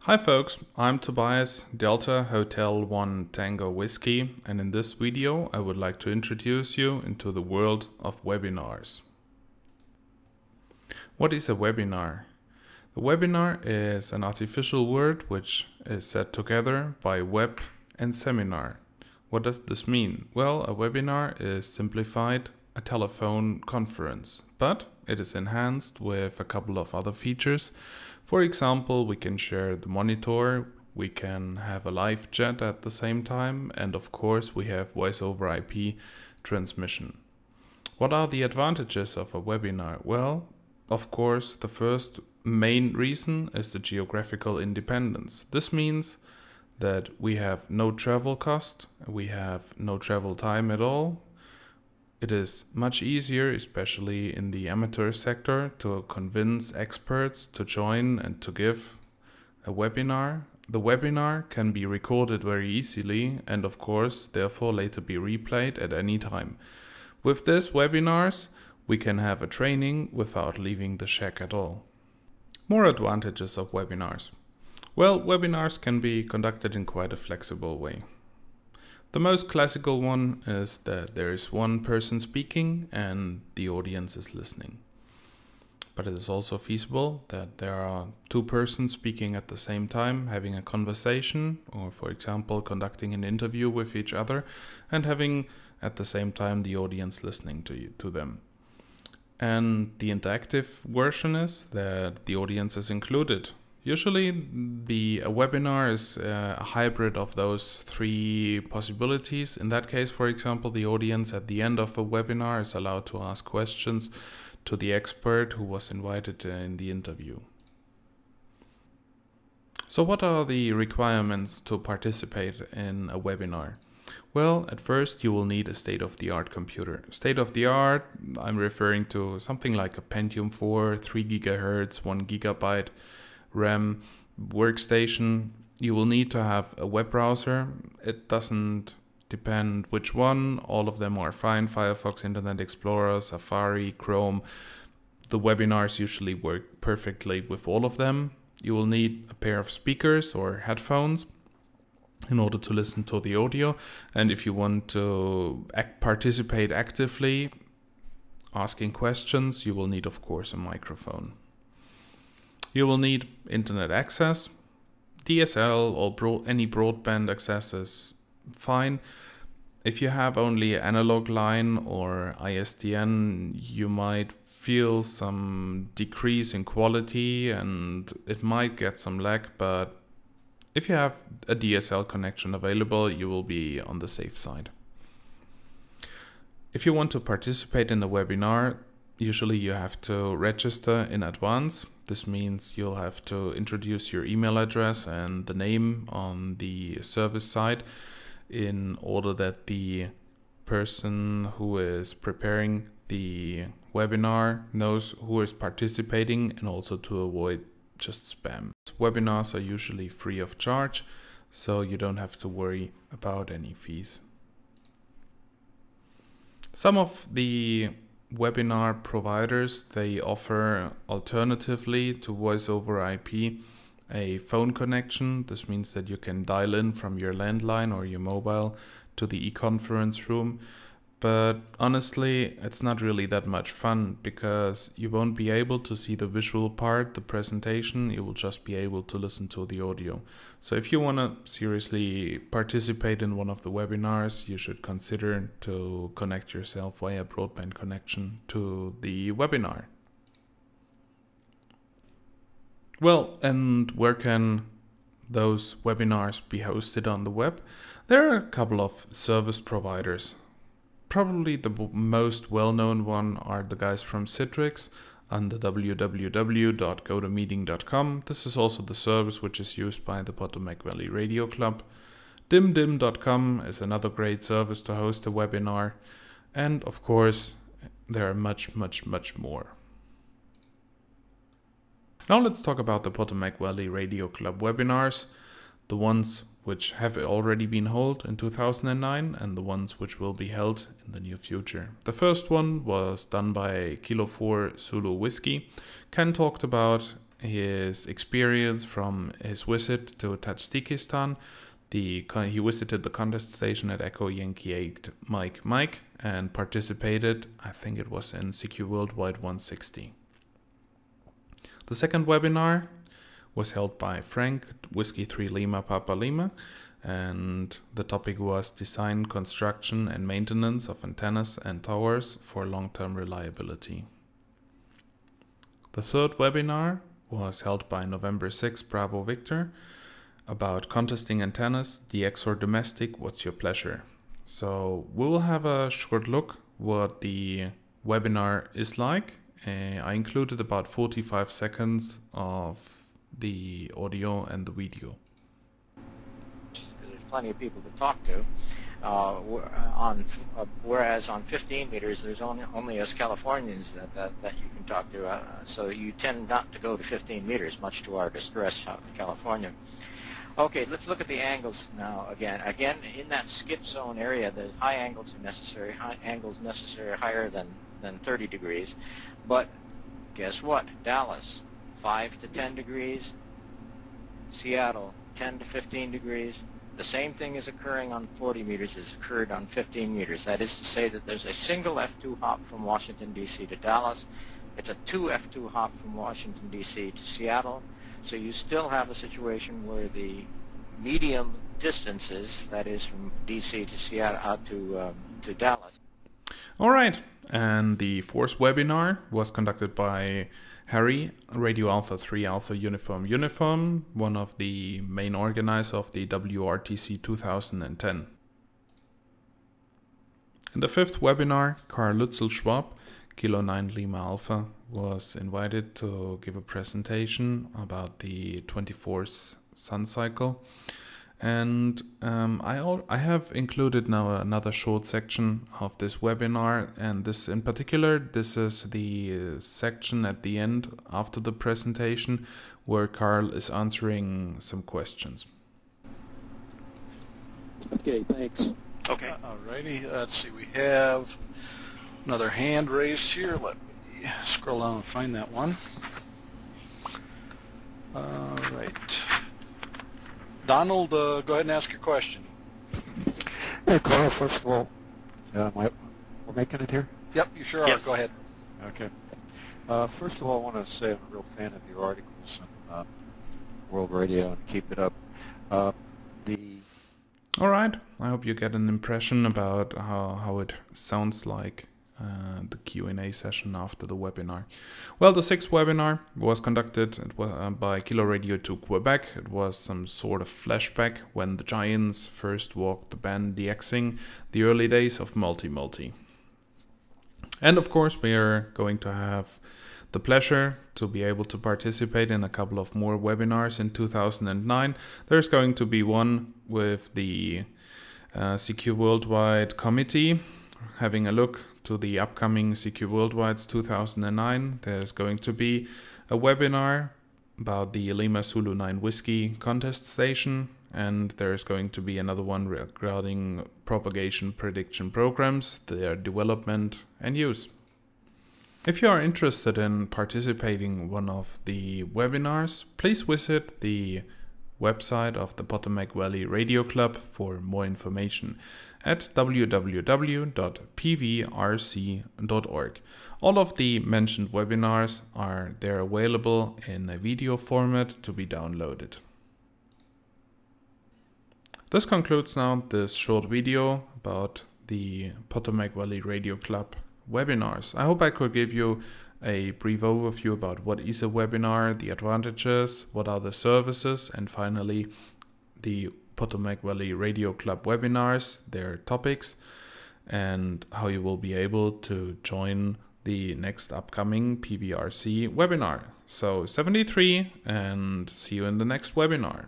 Hi folks, I'm Tobias, Delta Hotel 1 Tango Whiskey, and in this video I would like to introduce you into the world of webinars. What is a webinar? The webinar is an artificial word which is set together by web and seminar. What does this mean? Well, a webinar is simplified a telephone conference, but it is enhanced with a couple of other features. For example, we can share the monitor, we can have a live chat at the same time, and of course we have voice over IP transmission. What are the advantages of a webinar? Well, of course, the first main reason is the geographical independence. This means that we have no travel cost, we have no travel time at all. It is much easier, especially in the amateur sector, to convince experts to join and to give a webinar. The webinar can be recorded very easily and of course therefore later be replayed at any time. With these webinars, we can have a training without leaving the shack at all. More advantages of webinars. Well, webinars can be conducted in quite a flexible way. The most classical one is that there is one person speaking and the audience is listening. But it is also feasible that there are two persons speaking at the same time, having a conversation, or for example, conducting an interview with each other and having at the same time the audience listening to them. And the interactive version is that the audience is included. Usually a webinar is a hybrid of those three possibilities. In that case, for example, the audience at the end of the webinar is allowed to ask questions to the expert who was invited in the interview. So what are the requirements to participate in a webinar? Well, at first you will need a state-of-the-art computer. State-of-the-art, I'm referring to something like a Pentium 4, 3 GHz, 1 GB RAM workstation. You will need to have a web browser. It doesn't depend which one. All of them are fine. Firefox, Internet Explorer, Safari, Chrome. The webinars usually work perfectly with all of them. You will need a pair of speakers or headphones in order to listen to the audio. And if you want to participate actively, asking questions, you will need, of course, a microphone. You will need internet access. DSL or any broadband access is fine. If you have only an analog line or ISDN, you might feel some decrease in quality and it might get some lag, but if you have a DSL connection available, you will be on the safe side. If you want to participate in the webinar, usually you have to register in advance. This means you'll have to introduce your email address and the name on the service side in order that the person who is preparing the webinar knows who is participating and also to avoid just spam. Webinars are usually free of charge, so you don't have to worry about any fees. Some of the webinar providers, they offer alternatively to voice over IP a phone connection. This means that you can dial in from your landline or your mobile to the e-conference room. But honestly, it's not really that much fun because you won't be able to see the visual part, the presentation. You will just be able to listen to the audio. So if you want to seriously participate in one of the webinars, you should consider to connect yourself via broadband connection to the webinar. Well, and where can those webinars be hosted on the web? There are a couple of service providers. Probably the most well-known one are the guys from Citrix under www.gotomeeting.com. This is also the service which is used by the Potomac Valley Radio Club. dimdim.com is another great service to host a webinar. And of course, there are much more. Now let's talk about the Potomac Valley Radio Club webinars, the ones which have already been held in 2009 and the ones which will be held in the near future. The first one was done by Kilo 4 Zulu Whiskey. Ken talked about his experience from his visit to Tajikistan. He visited the contest station at Echo Yankee 8 Mike and participated, I think it was in CQ Worldwide 160. The second webinar was held by Frank, Whiskey 3 Lima Papa Lima, and the topic was Design, Construction and Maintenance of Antennas and Towers for Long-Term Reliability. The third webinar was held by November 6 Bravo Victor about contesting antennas, DX or domestic, what's your pleasure? So we will have a short look what the webinar is like. I included about 45 seconds of the audio and the video. There's plenty of people to talk to. Whereas on 15 meters, there's only us Californians that you can talk to. So you tend not to go to 15 meters, much to our distress out in California. Okay, let's look at the angles now again. Again, in that skip zone area, the high angles are necessary. High angles necessary higher than 30 degrees. But guess what? Dallas, 5 to 10 degrees. Seattle, 10 to 15 degrees. The same thing is occurring on 40 meters as occurred on 15 meters. That is to say that there's a single F2 hop from Washington, D.C. to Dallas. It's a 2 F2 hop from Washington, D.C. to Seattle. So you still have a situation where the medium distances, that is from D.C. to Seattle to Dallas. All right, and the fourth webinar was conducted by Harry, Radio Alpha 3 Alpha Uniform, one of the main organizers of the WRTC 2010. In the fifth webinar, Karl Lützel-Schwab, Kilo 9 Lima Alpha, was invited to give a presentation about the 24th sun cycle. And I have included now another short section of this webinar, and this in particular, this is the section at the end after the presentation where Karl is answering some questions. Okay, thanks. Okay. Alrighty, let's see, we have another hand raised here. Let me scroll down and find that one. All right. Donald, go ahead and ask your question. Hey, Carl, first of all, we're making it here? Yep, you sure Yes. are. Go ahead. Okay. First of all, I want to say I'm a real fan of your articles on World Radio, and keep it up. All right, I hope you get an impression about how it sounds like the Q&A session after the webinar. Well, the sixth webinar was conducted by Kilo Radio 2 Quebec. It was some sort of flashback when the Giants first walked the band DXing, the early days of multi-multi. And of course, we are going to have the pleasure to be able to participate in a couple of more webinars in 2009. There's going to be one with the CQ Worldwide Committee, having a look to the upcoming CQ Worldwide's 2009. There's going to be a webinar about the Lima Zulu 9 Whiskey contest station, and there's going to be another one regarding propagation prediction programs, their development and use. If you are interested in participating in one of the webinars, please visit the website of the Potomac Valley Radio Club for more information at www.pvrc.org. All of the mentioned webinars are there available in a video format to be downloaded. This concludes now this short video about the Potomac Valley Radio Club webinars. I hope I could give you a brief overview about what is a webinar, the advantages, what are the services, and finally the Potomac Valley Radio Club webinars, their topics, and how you will be able to join the next upcoming PVRC webinar. So 73, and see you in the next webinar.